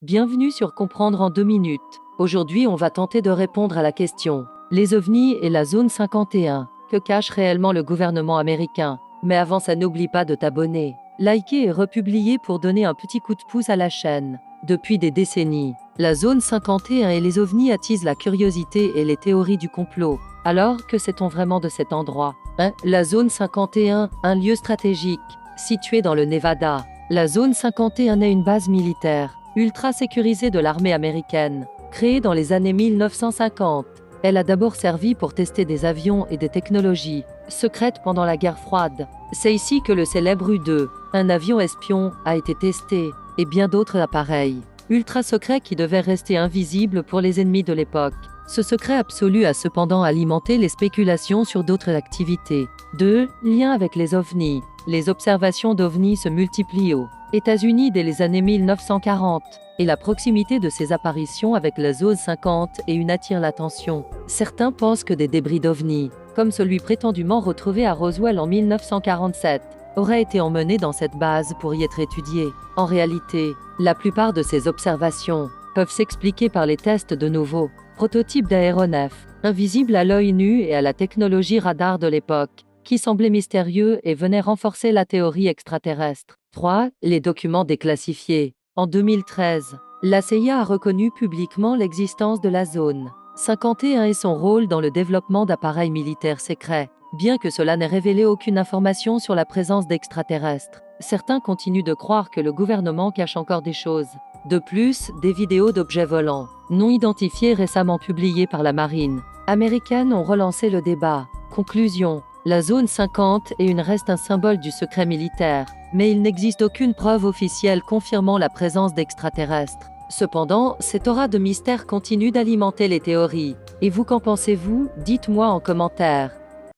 Bienvenue sur Comprendre en 2 minutes. Aujourd'hui, on va tenter de répondre à la question les ovnis et la zone 51. Que cache réellement le gouvernement américain? Mais avant ça, n'oublie pas de t'abonner, liker et republier pour donner un petit coup de pouce à la chaîne. Depuis des décennies, la zone 51 et les ovnis attisent la curiosité et les théories du complot. Alors, que sait-on vraiment de cet endroit? La zone 51, un lieu stratégique, situé dans le Nevada. La zone 51 est une base militaire ultra sécurisée de l'armée américaine. Créée dans les années 1950, elle a d'abord servi pour tester des avions et des technologies secrètes pendant la guerre froide. C'est ici que le célèbre U-2, un avion espion, a été testé, et bien d'autres appareils ultra secrets qui devaient rester invisibles pour les ennemis de l'époque. Ce secret absolu a cependant alimenté les spéculations sur d'autres activités. 2. Lien avec les ovnis. Les observations d'ovnis se multiplient aux États-Unis dès les années 1940, et la proximité de ces apparitions avec la zone 51 attire l'attention. Certains pensent que des débris d'ovnis, comme celui prétendument retrouvé à Roswell en 1947, auraient été emmenés dans cette base pour y être étudiés. En réalité, la plupart de ces observations peuvent s'expliquer par les tests de nouveaux prototypes d'aéronefs, invisibles à l'œil nu et à la technologie radar de l'époque, qui semblaient mystérieux et venaient renforcer la théorie extraterrestre. 3. Les documents déclassifiés. En 2013, la CIA a reconnu publiquement l'existence de la zone 51 et son rôle dans le développement d'appareils militaires secrets. Bien que cela n'ait révélé aucune information sur la présence d'extraterrestres, certains continuent de croire que le gouvernement cache encore des choses. De plus, des vidéos d'objets volants, non identifiés récemment publiées par la marine américaine ont relancé le débat. Conclusion. La zone 51 reste un symbole du secret militaire, mais il n'existe aucune preuve officielle confirmant la présence d'extraterrestres. Cependant, cette aura de mystère continue d'alimenter les théories. Et vous, qu'en pensez-vous? Dites-moi en commentaire.